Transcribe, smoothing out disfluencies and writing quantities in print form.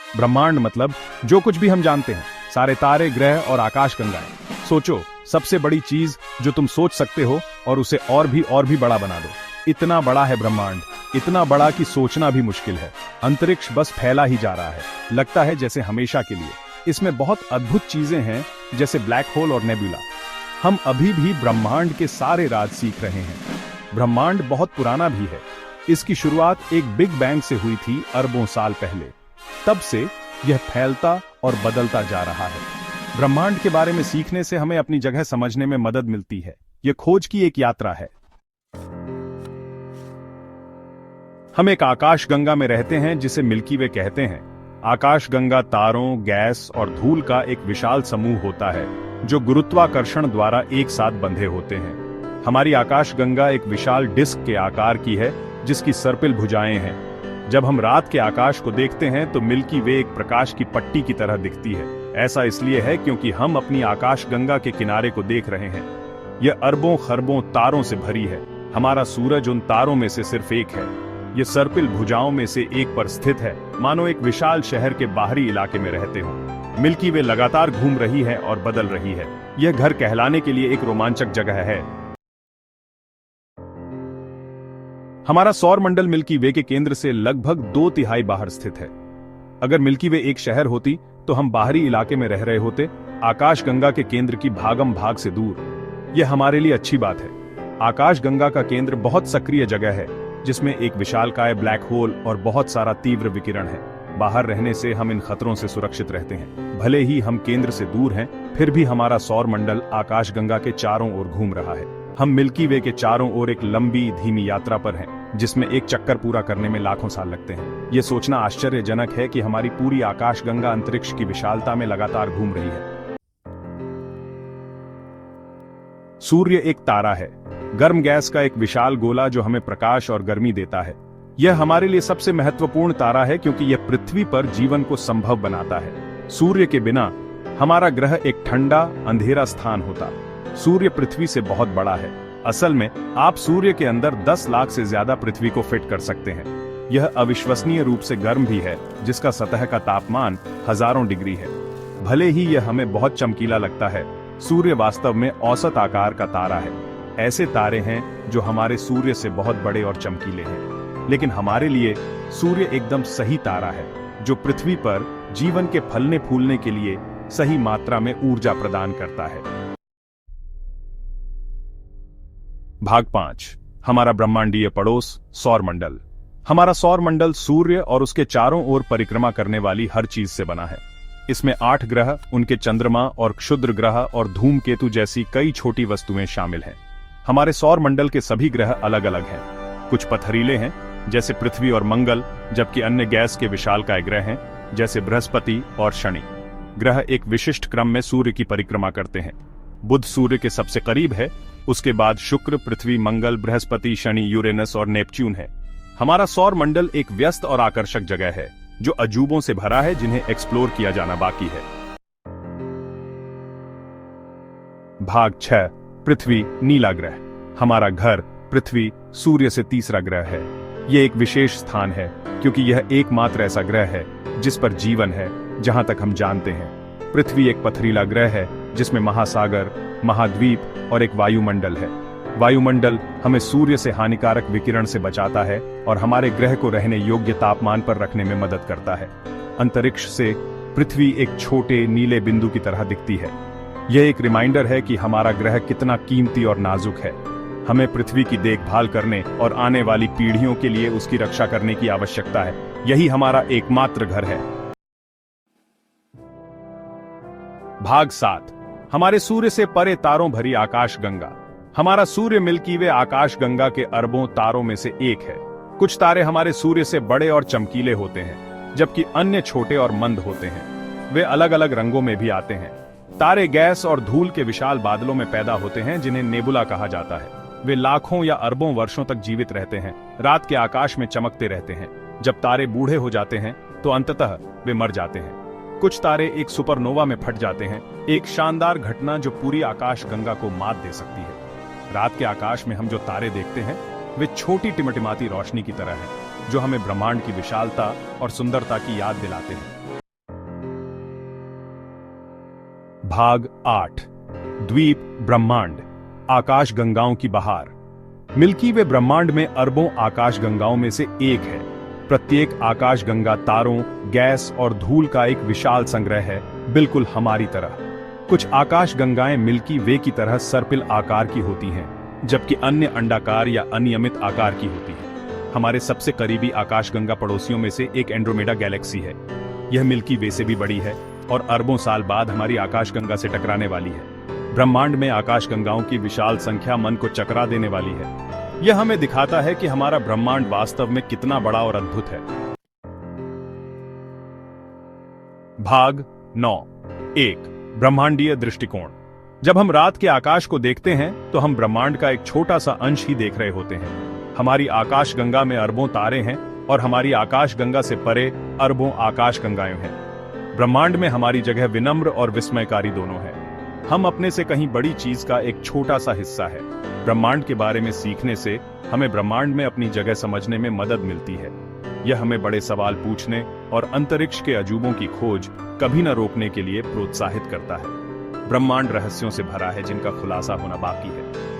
ब्रह्मांड मतलब जो कुछ भी हम जानते हैं, सारे तारे, ग्रह और आकाशगंगाएं। सोचो, सबसे बड़ी चीज जो तुम सोच सकते हो और उसे और भी बड़ा बना दो। इतना बड़ा है ब्रह्मांड, इतना बड़ा कि सोचना भी मुश्किल है। अंतरिक्ष बस फैला ही जा रहा है, लगता है जैसे हमेशा के लिए। इसमें बहुत अद्भुत चीजें हैं, जैसे ब्लैक होल और नेबुला। हम अभी भी ब्रह्मांड के सारे राज सीख रहे हैं। ब्रह्मांड बहुत पुराना भी है। इसकी शुरुआत एक बिग बैंग से हुई थी अरबों साल पहले। तब से यह फैलता और बदलता जा रहा है। ब्रह्मांड के बारे में सीखने से हमें अपनी जगह समझने में मदद मिलती है। यह खोज की एक यात्रा है। हम एक आकाशगंगा में रहते हैं जिसे मिल्की वे कहते हैं। आकाशगंगा तारों, गैस और धूल का एक विशाल समूह होता है जो गुरुत्वाकर्षण द्वारा एक साथ बंधे होते हैं। हमारी आकाशगंगा एक विशाल डिस्क के आकार की है जिसकी सर्पिल भुजाएं हैं। जब हम रात के आकाश को देखते हैं तो मिल्की वे एक प्रकाश की पट्टी की तरह दिखती है। ऐसा इसलिए है क्योंकि हम अपनी आकाशगंगा के किनारे को देख रहे हैं। यह अरबों खरबों तारों से भरी है। हमारा सूरज उन तारों में से सिर्फ एक है। ये सर्पिल भुजाओं में से एक पर स्थित है, मानो एक विशाल शहर के बाहरी इलाके में रहते हो। मिल्की वे लगातार घूम रही है और बदल रही है। यह घर कहलाने के लिए एक रोमांचक जगह है। हमारा सौर मंडल मिल्की वे के केंद्र से लगभग 2/3 बाहर स्थित है। अगर मिल्की वे एक शहर होती तो हम बाहरी इलाके में रह रहे होते, आकाशगंगा के केंद्र की भागम भाग से दूर। यह हमारे लिए अच्छी बात है। आकाशगंगा का केंद्र बहुत सक्रिय जगह है जिसमें एक विशालकाय ब्लैक होल और बहुत सारा तीव्र विकिरण है। बाहर रहने से हम इन खतरों से सुरक्षित रहते हैं। भले ही हम केंद्र से दूर हैं, फिर भी हमारा सौर मंडल आकाशगंगा के चारों ओर घूम रहा है। हम मिल्की वे के चारों ओर एक लंबी धीमी यात्रा पर हैं, जिसमें एक चक्कर पूरा करने में लाखों साल लगते हैं। यह सोचना आश्चर्यजनक है कि हमारी पूरी आकाशगंगा अंतरिक्ष की विशालता में लगातार घूम रही है। सूर्य एक तारा है, गर्म गैस का एक विशाल गोला जो हमें प्रकाश और गर्मी देता है। यह हमारे लिए सबसे महत्वपूर्ण तारा है क्योंकि यह पृथ्वी पर जीवन को संभव बनाता है। सूर्य के बिना हमारा ग्रह एक ठंडा अंधेरा स्थान होता। सूर्य पृथ्वी से बहुत बड़ा है। असल में आप सूर्य के अंदर 10 लाख से ज्यादा पृथ्वी को फिट कर सकते हैं। यह अविश्वसनीय रूप से गर्म भी है, जिसका सतह का तापमान हजारों डिग्री है। भले ही यह हमें बहुत चमकीला लगता है, सूर्य वास्तव में औसत आकार का तारा है। ऐसे तारे हैं जो हमारे सूर्य से बहुत बड़े और चमकीले हैं, लेकिन हमारे लिए सूर्य एकदम सही तारा है जो पृथ्वी पर जीवन के फलने फूलने के लिए सही मात्रा में ऊर्जा प्रदान करता है। भाग 5, हमारा ब्रह्मांडीय पड़ोस सौर मंडल। हमारा सौर मंडल सूर्य और उसके चारों ओर परिक्रमा करने वाली हर चीज से बना है। इसमें 8 ग्रह, उनके चंद्रमा और क्षुद्र ग्रह और धूमकेतु जैसी कई छोटी वस्तुएं शामिल हैं। हमारे सौर मंडल के सभी ग्रह अलग अलग हैं। कुछ पथरीले हैं जैसे पृथ्वी और मंगल, जबकि अन्य गैस के विशालकाय ग्रह हैं जैसे बृहस्पति और शनि। ग्रह एक विशिष्ट क्रम में सूर्य की परिक्रमा करते हैं। बुध सूर्य के सबसे करीब है, उसके बाद शुक्र, पृथ्वी, मंगल, बृहस्पति, शनि, यूरेनस और नेपच्यून है। हमारा सौर मंडल एक व्यस्त और आकर्षक जगह है जो अजूबों से भरा है जिन्हें एक्सप्लोर किया जाना बाकी है। भाग 6, पृथ्वी नीला ग्रह। हमारा घर पृथ्वी सूर्य से तीसरा ग्रह है। यह एक विशेष स्थान है क्योंकि यह एकमात्र ऐसा ग्रह है जिस पर जीवन है जहां तक हम जानते हैं। पृथ्वी एक पथरीला ग्रह है जिसमें महासागर, महाद्वीप और एक वायुमंडल है। वायुमंडल हमें सूर्य से हानिकारक विकिरण से बचाता है और हमारे ग्रह को रहने योग्य तापमान पर रखने में मदद करता है। अंतरिक्ष से पृथ्वी एक छोटे नीले बिंदु की तरह दिखती है। यह एक रिमाइंडर है कि हमारा ग्रह कितना कीमती और नाजुक है। हमें पृथ्वी की देखभाल करने और आने वाली पीढ़ियों के लिए उसकी रक्षा करने की आवश्यकता है। यही हमारा एकमात्र घर है। भाग 7, हमारे सूर्य से परे तारों भरी आकाशगंगा। हमारा सूर्य मिल्की वे आकाशगंगा के अरबों तारों में से एक है। कुछ तारे हमारे सूर्य से बड़े और चमकीले होते हैं, जबकि अन्य छोटे और मंद होते हैं। वे अलग अलग रंगों में भी आते हैं। तारे गैस और धूल के विशाल बादलों में पैदा होते हैं जिन्हें नेबुला कहा जाता है। वे लाखों या अरबों वर्षों तक जीवित रहते हैं, रात के आकाश में चमकते रहते हैं। जब तारे बूढ़े हो जाते हैं तो अंततः वे मर जाते हैं। कुछ तारे एक सुपरनोवा में फट जाते हैं, एक शानदार घटना जो पूरी आकाशगंगा को मात दे सकती है। रात के आकाश में हम जो तारे देखते हैं वे छोटी टिमटिमाती रोशनी की तरह हैं, जो हमें ब्रह्मांड की विशालता और सुंदरता की याद दिलाते हैं। भाग 8 द्वीप ब्रह्मांड आकाश गंगाओं की बहार। मिल्की वे ब्रह्मांड में अरबों आकाश गंगाओं में से एक है। प्रत्येक आकाश गंगा तारों, गैस और धूल का एक विशाल संग्रह है, बिल्कुल हमारी तरह। कुछ आकाश गंगाएं मिल्की वे की तरह सर्पिल आकार की होती हैं, जबकि अन्य अंडाकार या अनियमित आकार की होती हैं। हमारे सबसे करीबी आकाशगंगा पड़ोसियों में से एक एंड्रोमेडा गैलेक्सी है। यह मिल्की वे से भी बड़ी है और अरबों साल बाद हमारी आकाशगंगा से टकराने वाली है। ब्रह्मांड में आकाशगंगाओं की विशाल संख्या मन को चकरा देने वाली है। यह हमें दिखाता है कि हमारा ब्रह्मांड वास्तव में कितना बड़ा और अद्भुत है। भाग 9 1 ब्रह्मांडीय दृष्टिकोण। जब हम रात के आकाश को देखते हैं तो हम ब्रह्मांड का एक छोटा सा अंश ही देख रहे होते हैं। हमारी आकाशगंगा में अरबों तारे हैं और हमारी आकाशगंगा से परे अरबों आकाशगंगाएं हैं। ब्रह्मांड में हमारी जगह विनम्र और विस्मयकारी दोनों है। हम अपने से कहीं बड़ी चीज का एक छोटा सा हिस्सा है। ब्रह्मांड के बारे में सीखने से हमें ब्रह्मांड में अपनी जगह समझने में मदद मिलती है। यह हमें बड़े सवाल पूछने और अंतरिक्ष के अजूबों की खोज कभी न रोकने के लिए प्रोत्साहित करता है। ब्रह्मांड रहस्यों से भरा है जिनका खुलासा होना बाकी है।